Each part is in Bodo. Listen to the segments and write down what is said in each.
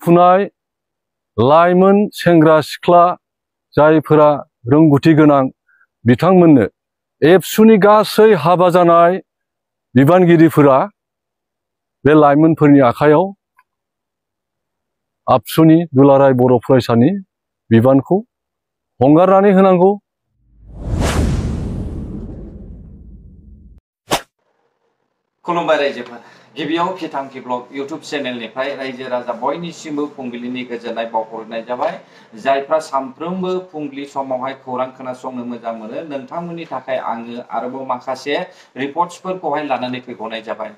फुनाय लाइमोन सेंग्रा सिख्ला जायफोरा रोंगौथि गोनां बिथांमोननो एबसुनि गासै हाबा जानाय बिबानगिरिफोरा बे लाइमोनफोरनि आखायाव आबसुनि दुलाराय बर' फरायसानि बिबानखौ हंगारनानै होनांगौ। खुलुमबाय रायजोफोर। गिबियाव फिथांखि ब्लग इउट्यूब चेनेलनिफ्राय रायजो राजा बयनिसिमबो फुंबिलिनि गोजोननाय बावहरनाय जाबाय। जायफ्रा सानफ्रोमबो फुंबिलि समावहाय खौरां खोनासंनो मोजां मोनो नोंथांमोननि थाखाय आङो आरोबाव माखासे रिपर्ट्सफोरखौहाय लानानै फैबावनाय जाबाय।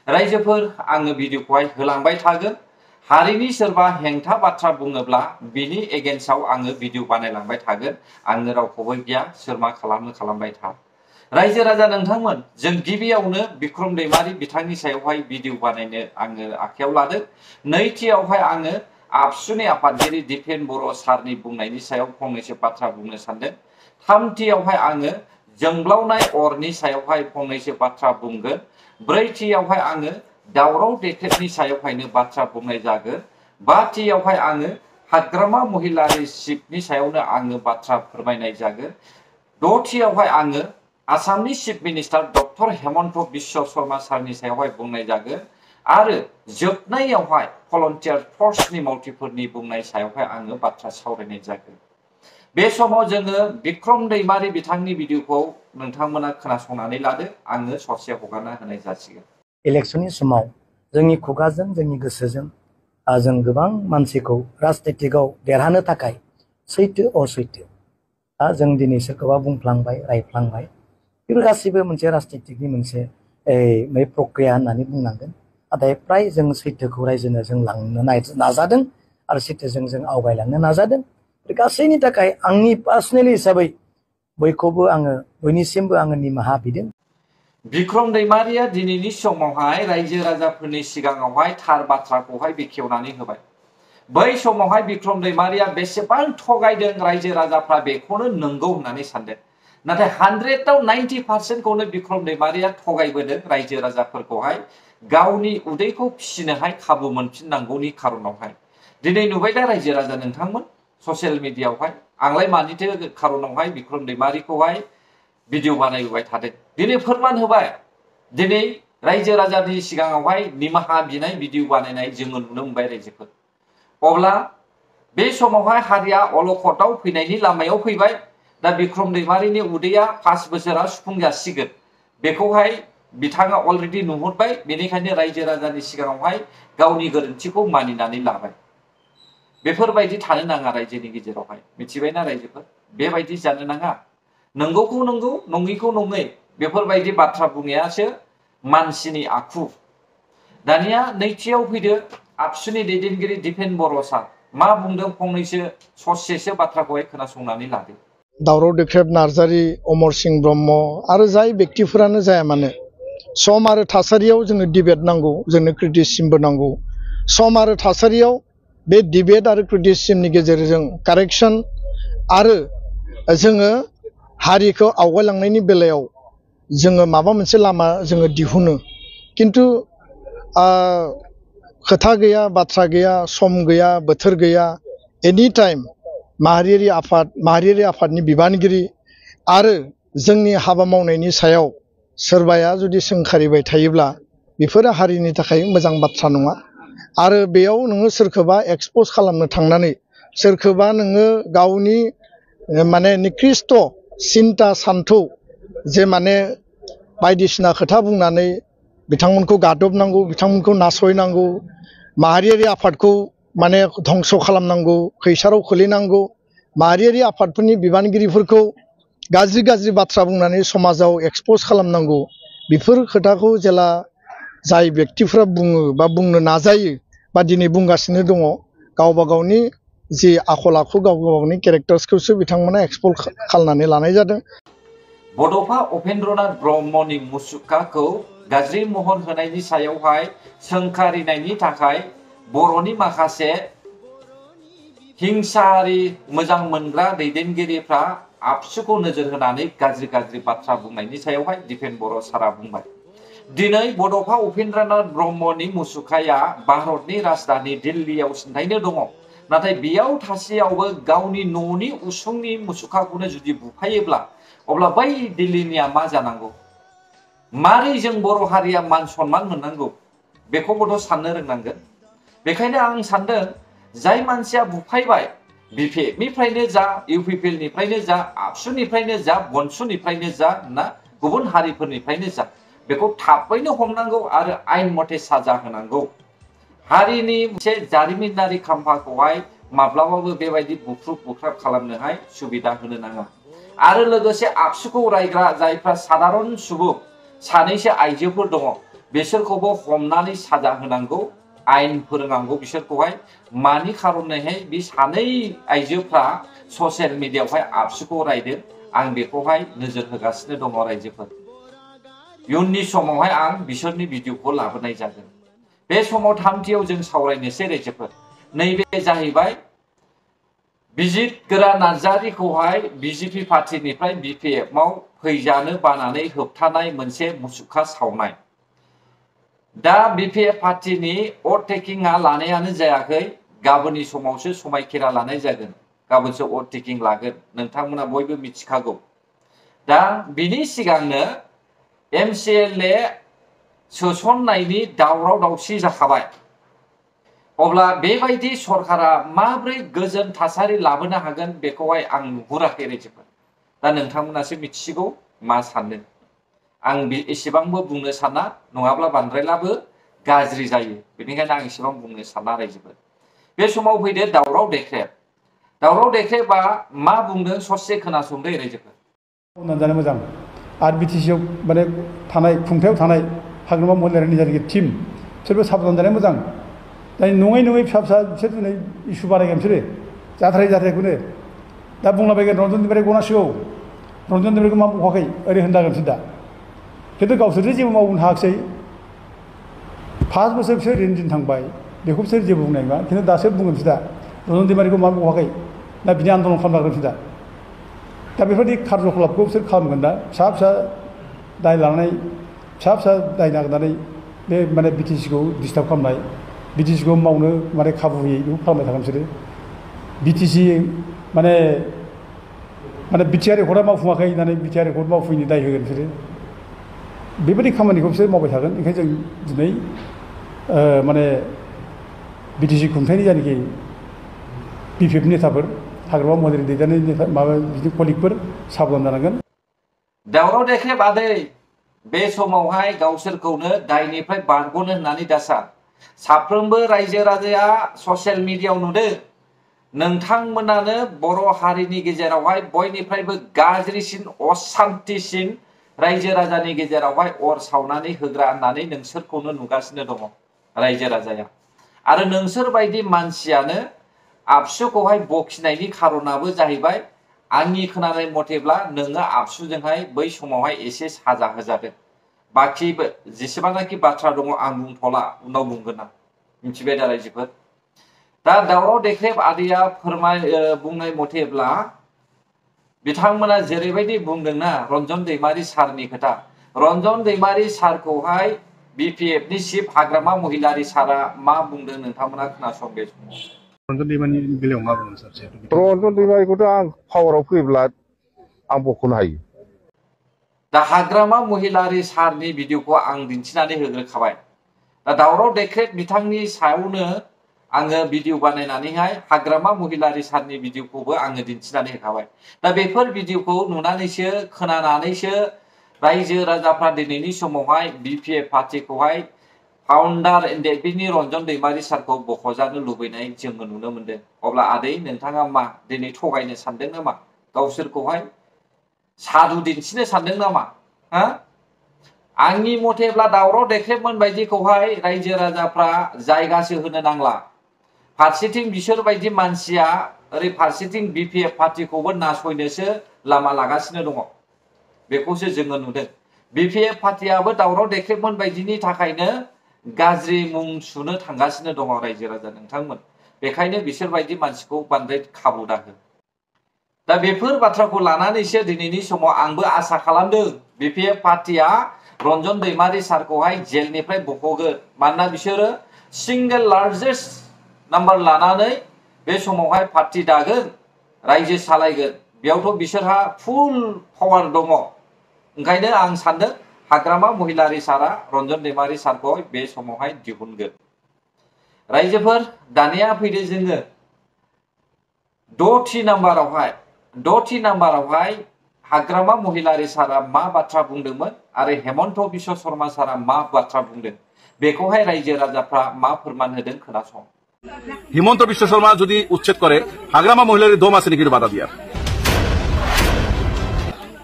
रायजोफोर, आङो भिडिअखौहाय होलांबाय थागोन। हारिनि सोरबा हेंथा बाथ्रा बुङोब्ला बिनि एगेन्स्टआव आङो भिडिअ बानायलांबाय थागोन। आङो रावखौबो गिया, सोर मा खालामो खालामबाय था। रायजो राजा नोंथांमोन, जों गिबियावनो बिक्रम दैमारी बिथांनि सायावहाय भिडिअ बानायनो आङो आखायाव लादों। नैथियावहाय आङो आबसुनि आफादगिरि दिपेन बर' सारनि बुंनायनि सायाव फंनैसो बाथ्रा बुंनो सानदों। थामथियावहाय आङो जोंब्लावनाय अरनि सायावहाय फंनैसो बाथ्रा बुंगोन। ब्रैथियावहाय आङो दावराव देख्रेबनि सायावहायनो बाथ्रा बुंनाय जागोन। बाथियावहाय आङो हाग्रामा महिलारि शिबनि सायावनो आङो बाथ्रा फोरमायनाय जागोन। दथियावहाय आङो आसामनि chief minister doctor Hemant Biswa Sharma सारनि सायावहाय बुंनाय जागोन। आरो जोबनायावहाय भलन्टियार फर्सनि मावथिफोरनि बुंनाय सायावहाय आङो बाथ्रा सावरायनाय जागोन। बे समाव जोङो बिक्रम दैमारी बिथांनि भिडिअखौ नोंथांमोना खोनासंनानै लादो। आङो ससे हगारना होनाय जासिगोन। इलेक्शननि समाव जोंनि खुगाजों जोंनि गोसोजों जों गोबां मानसिखौ राजनितिकआव देरहानो थाखाय सैथो असैथो जों दिनै सोरखौबा बुंफ्लांबाय रायफ्लांबाय। बेफोर गासिबो मोनसे राजनितिकनि मोनसे प्रक्रिया होननानै बुंनांगोन। नाथाय फ्राय जों सैथोखौ रायजोनो जों लांनो नाजादों आरो सैथोजों जों आवगायलांनो नाजादों। गासैनि थाखाय आंनि पार्सनेलि हिसाबै बयनिसिमबो आङो निमाहा बिदों। बिक्रम दैमारीया दिनैनि समावहाय रायजो राजाफोरनि सिगाङावहाय थार बाथ्राखौहाय बेखेवनानै होबाय। बै समावहाय बिक्रम दैमारीया बेसेबां थगायदों रायजो राजाफ्रा बेखौनो नंगौ होननानै सानदों। नाथाय 100आव 90%खौनो बिक्रम दैमारीया थगायबोदों रायजो राजाफोरखौहाय गावनि उदैखौ फिसिनोहाय खाबु मोनफिननांगौनि खारनावहाय। दिनै नुबाय दा रायजो राजा नोंथांमोन ससियेल मिडियायावहाय आंलाय मानिथो खारनावहाय बिक्रम दैमारीखौहाय भिडिअ बानायबाय थादों। दिनै फोरमान होबाय। दिनै रायजो राजानि सिगाङावहाय निमाहा बिनाय भिडिअ बानायनाय जोङो नुनो मोनबाय रायजोफोर। अब्ला बे समावहाय हारिया अलखदाव फैनायनि लामायाव फैबाय। दा बिक्रम दैमारीनि उदैया 5 बोसोरा सुफुं जासिगोन। बेखौहाय बिथाङा अलरेडि नुहुरबाय। बेनिखायनो रायजो राजानि सिगाङावहाय गावनि गोरोन्थिखौ मानिनानै लाबाय। बेफोरबायदि थानो नाङा रायजोनि गेजेरावहाय। मिथिबायना रायजोफोर? बेबायदि जानो नाङा। नंगौखौ नंगौ, नङिखौ नङै बेफोरबायदि बाथ्रा बुंनायासो मानसिनि आखु। दानिया नैथियाव फैदो आबसुनि दैदेनगिरि दिपेन बर' सार मा बुंदों फंनैसो ससेसो बाथ्राखौहाय खोनासंनानै लादो। दावराव देख्रेब नार्जारी, अमर सिंह ब्रह्म आरो जाय व्यक्तिफोरानो जाया मानो सम आरो थासारियाव जोंनो डिबेट नांगौ, जोंनो क्रिटिसिजमबो नांगौ। सम आरो थासारियाव बे डिबेट आरो क्रिटिसिजमनि गेजेरजों कारेक्सन आरो जोङो हारिखौ आवगायलांनायनि बेलायाव जोङो माबा मोनसे लामा जोङो दिहुनो। किन्तु खोथा गैया, बाथ्रा गैया, सम गैया, बोथोर गैया। एनि टाइम माहारियारि आफादनि बिबानगिरि आरो जोंनि हाबा मावनायनि सायाव सोरबाया जुदि सोंखारिबाय थायोब्ला बेफोरो हारिनि थाखाय मोजां बाथ्रा नङा। आरो बेयाव नोङो सोरखौबा एक्सप'ज खालामनो थांनानै सोरखौबा नोङो गावनि निकृष्ट सिन्ता सान्थौ जे बायदिसिना खोथा बुंनानै बिथांमोनखौ गादबनांगौ, बिथांमोनखौ नासयनांगौ, माहारियारि आफादखौ धंस खालामनांगौ, खैसाराव खोलैनांगौ, माहारियारि आफादफोरनि बिबानगिरिफोरखौ गाज्रि गाज्रि बाथ्रा बुंनानै समाजाव एक्सप'ज खालामनांगौ। बेफोर खोथाखौ जेला जाय व्यक्तिफ्रा बुङो बा बुंनो नाजायो बा दिनै बुंगासिनो दङ, गावबा गावनि जि आखल आखु गावबा गावनि केरेक्टार्सखौसो बिथांमोना एक्सप'ज खालामनानै लानाय जादों। बड'फा उपेन्द्रनाथ ब्रह्मनि मुसुखाखौ गाज्रि महर होनायनि सायावहाय सोंखारिनायनि थाखाय बर'नि माखासे हिंसायारि मोजां मोनग्रा दैदेनगिरिफ्रा आबसुखौ नोजोर होनानै गाज्रि गाज्रि बाथ्रा बुंनायनि सायावहाय दिपेन बर' सारा बुंबाय। दिनै बड'फा उपेन्द्रनाथ ब्रह्मनि मुसुखाया भारतनि राजधानी दिल्लीयाव सिन्थायनो दङ। नाथाय बेयाव थासेयावबो गावनि न'नि उसुंनि मुसुखाखौनो जुदि बुफायोब्ला अब्ला बै दिल्लीनिया मा जानांगौ? मारै जों बर' हारिया मान सन्मान मोननांगौ बेखौबोथ' साननो रोंनांगोन। बेखायनो आं सानदों जाय मानसिया बुफायबाय बिपिएफनिफ्रायनो जा इउपिपिएलनिफ्रायनो जा आबसुनिफ्रायनो जा बनसुनिफ्रायनो जा ना गुबुन हारिफोरनिफ्रायनो जा बेखौ थाबैनो हमनांगौ आरो आयेन मथे साजा होनांगौ। हारिनि मोनसे जारिमिनारि खाम्फाखौहाय माब्लाबाबो बेबायदि बुख्रुब बुख्राब खालामनोहाय सुबिदा होनो नाङा। आरो लोगोसे आबसुखौ रायग्रा जायफ्रा साधारन सुबुं सानैसो आइजोफोर दङ बिसोरखौबो हमनानै साजा होनांगौ, आयेन फोरोंनांगौ बिसोरखौहाय। मानि खारनैहाय बे सानै आइजोफ्रा ससियेल मिडियायावहाय आबसुखौ रायदों आं बेखौहाय नोजोर होगासिनो दङ रायजोफोर। इयुननि समावहाय आं बिसोरनि भिडिअखौ लाबोनाय जागोन। बे समाव थामथियाव जों सावरायनोसै रायजोफोर। नैबे जाहैबाय बिजित गोरा नार्जारिखौहाय बिजेपि पार्टिनिफ्राय बिपिएफआव फैजानो बानानै होबथानाय मोनसे मुसुखा सावनाय। दा बिपिएफ पार्टिनि अभारटेकिंआ लानायानो जायाखै, गाबोननि समावसो समायखिरा लानाय जागोन। गाबोनसो अभारटेकिं लागोन, नोंथांमोना बयबो मिथिखागौ। दा बिनि सिगांनो एमसिएलए सोसननायनि दावराव दावसि जाखाबाय। अब्ला बेबायदि सरकारा माब्रै गोजोन थासारि लाबोनो हागोन बेखौहाय आं नुहुराखै रायजोफोर। दा नोंथांमोनासो मिथिसिगौ मा सानो। आं एसेबांबो बुंनो साना, नङाब्ला बांद्रायलाबो गाज्रि जायो। बेनिखायनो आं एसेबां बुंनो साना रायजोफोर। बे समाव फैदो दावराव देख्रेब। दावराव देख्रेबा मा बुंदों ससे खोनासंदो रायजोफोर। जानो मोजां आरो बिटिसिआव माने थानाय खुंथायाव थानाय हाग्रामा महिलारिनि जायनाखि टिम बिसोरबो साबधान जानाया मोजां। दा नङै फिसा फिसा बिसोर दिनै इसु बानायगोन बिसोरो जाथारैखौनो दा बुंलाबायगोन रन्जन दैमारि गनांसिगौ, रन्जन दैमारिखौ मा बुंवाखै ओरै होनजागोन बिसोर दा। खिन्थु गावसोरसो जेबो मावनो हायाखिसै। 5 बोसोर बिसोर ओरैनो दिन थांबाय, बेखौ बिसोर जेबो बुंनाय नङा। खिन्थु दासो बुंगोन बिसोर दा रन्जन दैमारिखौ मा बुंवाखै, दा बिनि आन्दलन खालामनांगोन बिसोर दा। दा बेफोरबायदि खारजखलापखौ बिसोर खालामगोन दा। फिसा फिसा दाय लानानै फिसा फिसा दाय नागिरनानै बे माने बिटिसिखौ डिस्टार्ब खालामनाय, बिटिसिखौ मावनो माने खाबु होयै बेखौ खालामबाय थागोन बिसोरो। बिटिसि माने बिटिआर एकर्डआ मावफुङाखै होननानै बिटिआर एकर्ड मावफुङैनि दाय होगोन बिसोरो। बेबायदि खामानिखौ बिसोर मावबाय थागोन। ओंखायनो जों दिनै माने बिटिसि खुंथायनि जायनाखि बिपिएफ नेताफोर, हाग्रामा महिलारि दैदेननाय माबा बिदि कलिगफोर साबधान जानांगोन। दावराव देख्रेब आदै, बे समावहाय गावसोरखौनो दायनिफ्राय बारग'नो होननानै दासान। साफ्रोमबो रायजो राजाया ससियेल मिडियायाव नुदों नोंथांमोनानो बर' हारिनि गेजेरावहाय बयनिफ्रायबो गाज्रिसिन असान्तिसिन रायजो राजानि गेजेरावहाय अर सावनानै होग्रा होननानै नोंसोरखौनो नुगासिनो दङ रायजो राजाया। आरो नोंसोर बायदि मानसियानो आबसुखौहाय बखिनायनि खारनाबो जाहैबाय आंनि खोनानाय मथेब्ला नोङो आबसुजोंहाय बै समावहाय एसे साजा होजादों। बाखि जेसेबांनाखि बाथ्रा दङ आं बुंथ'ला, उनाव बुंगोन आं। मिथिबाय दा रायजोफोर। दा दावराव देख्रेब आदैया बुंनाय मथेब्ला बिथांमोना जेरैबायदि बुंदोंना रन्जन दैमारि सारनि खोथा, रन्जन दैमारि सारखौहाय बिपिएफनि चिफ हाग्रामा महिलारि सारा मा बुंदों नोंथांमोना खोनासं बे समाव। रन्जन दैमारिनि बेलायाव मा बुंनो सार? रन्जन दैमारिखौथ' आं पावाराव फैब्ला आं बख'नो हायो। दा हाग्रामा महिलारि सारनि भिडिअखौ आं दिन्थिनानै होग्रोखाबाय। दा दावराव देख्रेब बिथांनि सायावनो आङो भिडिअ बानायनानैहाय हाग्रामा महिलारि सारनि भिडिअखौबो आङो दिन्थिनानै होखाबाय। दा बेफोर भिडिअखौ नुनानैसो खोनानानैसो रायजो राजाफ्रा दिनैनि समावहाय बिपिएफ पार्टिखौहाय फाउन्डार एनडिएफबिनि रन्जन दैमारि सारखौ बख'जानो लुबैनाय जोङो नुनो मोनदों। अब्ला आदै नोंथाङा मा दिनै थगायनो सानदों नामा? गावसोरखौहाय साधु दिन्थिनो सानदों नामा? आंनि मथेब्ला दावराव देख्रेबमोन बायदिखौहाय रायजो राजाफ्रा जायगासो होनो नांला। फारसेथिं बिसोर बायदि मानसिया ओरै फारसेथिं बिपिएफ पार्टिखौबो नासयनोसो लामा लागासिनो दङ। बेखौसो जोङो नुदों। बिपिएफ पार्टियाबो दावराव देख्रेबमोन बायदिनि थाखायनो गाज्रि मुं सुनो थांगासिनो दङ रायजो राजा नोंथांमोन। बेखायनो बिसोर बायदि मानसिखौ बांद्राय खाबु दाहो। दा बेफोर बाथ्राखौ लानानैसो दिनैनि समाव आंबो आसा खालामदों बिपिएफ पार्टिया रन्जन दैमारि सारखौहाय जेलनिफ्राय बख'गोन मानोना बिसोरो सिंगल लार्जेस्ट नाम्बार लानानै बे समावहाय पार्टी दागोन रायजो सालायगोन बेयावथ' बिसोरहा फुल पावार दङ ओंखायनो आं सानदों हाग्रामा महिलारि सारा रन्जन दैमारि सारखौ बे समावहाय दिहुनगोन रायजोफोर दानिया फैदो जोङो द'थि नाम्बारावहाय हाग्रामा महिलारि सारा मा बाथ्रा बुंदोंमोन आरो हेमन्त बिश्व शर्मा सारा मा बाथ्रा बुंदों बेखौहाय रायजो राजाफ्रा मा फोरमान होदों खोनासं হিমন্ত বিশ্ব শর্মা যদি উচ্ছেদ করে হাগ্রামা মহিলার দম আছে নাকি বাধা দিয়া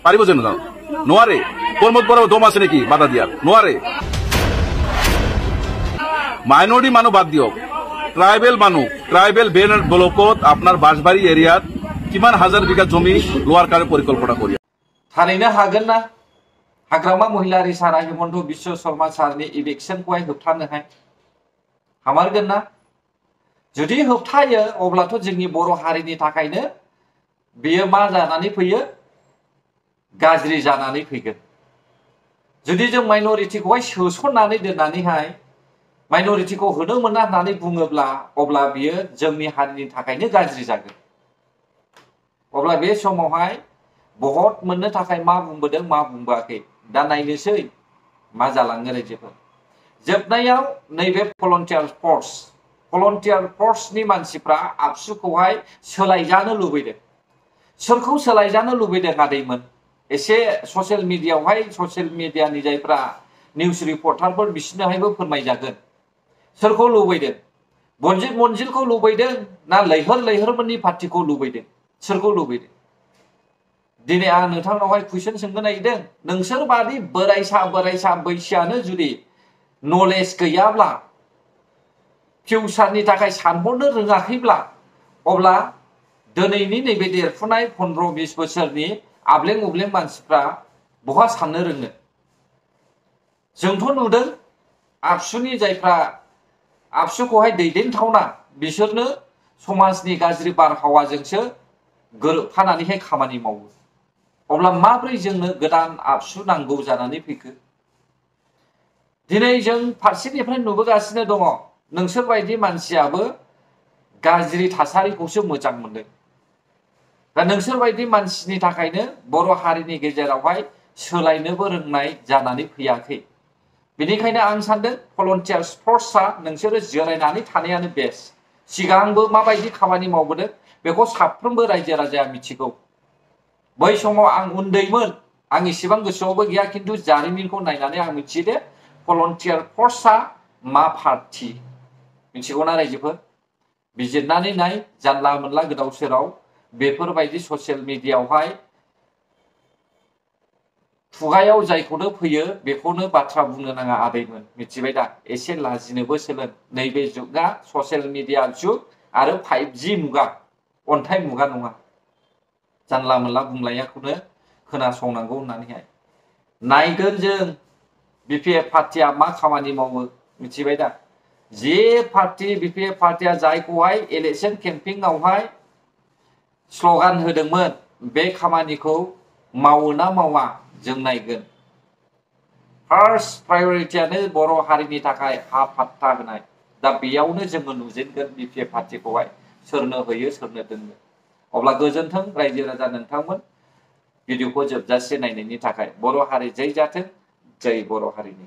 পারিব যেন না নোয়ারে প্রমোদ বড় দম আছে নাকি বাধা দিয়া নোয়ারে মাইনরিটি মানুষ বাদ দিও ট্রাইবেল বেন ব্লকত আপনার বাঁশবাড়ি এরিয়াত কিমান হাজার বিঘা জমি লোয়ার কারে পরিকল্পনা করি थारैनो हागोन ना हाग्रामा महिलारि सारा हेमन्त बिश्व शर्मा सारनि इलेक्शनखौहाय होबथानोहाय हामारगोन ना जुदि होबथायो अब्लाथ' जोंनि बर' हारिनि थाखायनो बेयो मा जानानै फैयो गाज्रि जानानै फैगोन जुदि जों माइनरिटिखौहाय सोसननानै दोननानैहाय माइनरिटिखौ होनो मोना होननानै बुङोब्ला अब्ला बियो जोंनि हारिनि थाखायनो गाज्रि जागोन अब्ला बे समावहाय भट मोननो थाखाय मा बुंबोदों मा बुंबोआखै दा नायनोसै मा जालाङो रायजोफोर जोबनायाव नैबे भलन्टियार फर्सनि मानसिफ्रा आबसुखौहाय सोलायजानो लुबैदों सोरखौ सोलायजानो लुबैदों आदैमोन एसे ससियेल मिडियानि जायफ्रा निउस रिपर्टारफोर बिसोरनोहायबो फोरमायजागोन सोरखौ लुबैदों बनजित मन्जिलखौ लुबैदों ना लैहोरमोननि पार्टिखौ लुबैदों सोरखौ लुबैदों दिनै आं नोंथांनावहाय कुइसन सोंनो नागिरदों नोंसोर बादि बोरायसा बैसोआनो जुदि नलेज गैयाब्ला फिउचारनि थाखाय सानहरनो रोङाखैब्ला अब्ला दिनैनि नैबे देरफुनाय 15-20 बोसोरनि आब्लें उब्लें मानसिफ्रा बहा साननो रोङो जोंथ' नुदों आबसुनि जायफ्रा आबसुखौहाय दैदेनथावना बिसोरनो समाजनि गाज्रि बारहावाजोंसो गोरोबफानानैहाय खामानि मावो अब्ला माब्रै जोंनो गोदान आबसु नांगौ जानानै फैखो दिनै जों फारसेनिफ्राय नुबोगासिनो दङ नोंसोर बायदि मानसियाबो गाज्रि थासारिखौसो मोजां मोनदों दा नोंसोर बायदि मानसिनि थाखायनो बर' हारिनि गेजेरावहाय सोलायनोबो रोंनाय जानानै फैयाखै बेनिखायनो आं सानदों भलन्टियार फर्सआ नोंसोरो जिरायनानै थानायानो बेस्ट सिगांबो माबायदि खामानि मावबोदों बेखौ साफ्रोमबो रायजो राजाया मिथिगौ बै समाव आं उन्दैमोन आं इसेबां गोसोआवबो गैया खिन्थु जारिमिनखौ नायनानै आं मिथियो दे भलन्टियार फर्सआ मा पार्टी मिथिगौना रायजोफोर बिजिरनानै नाय जानला मोनला गोदाव सोराव बेफोरबायदि ससियेल मिडियायावहाय खुगायाव जायखौनो फैयो बेखौनो बाथ्रा बुंनो नाङा आदैमोन मिथिबाय दा एसे लाजिनोबो सोलों नैबे जुगा ससियेल मिडिया जुग आरो 5G मुगा अन्थाइ मुगा नङा जानला मोनला बुंलायाखौनो खोनासंनांगौ होननानैहाय नायगोन जों बिपिएफ पार्टिया मा खामानि मावो मिथिबाय दा जे पार्टी बिपिएफ पार्टिया जायखौहाय इलेक्शन केम्पिंआवहाय स्लगान होदोंमोन बे खामानिखौ मावो ना मावा जों नायगोन फार्स्ट प्रायोरिटियानो बर' हारिनि थाखाय हा फाट्टा होनाय दा बेयावनो जोङो नुजेनगोन बिपिएफ पार्टिखौहाय सोरनो होयो सोरनो दोनो अब्ला गोजोन्थों रायजो राजा नोंथांमोन भिडिअखौ जोबजासे नायनायनि थाखाय बर' हारि जै जाथों जै बर' हारिनि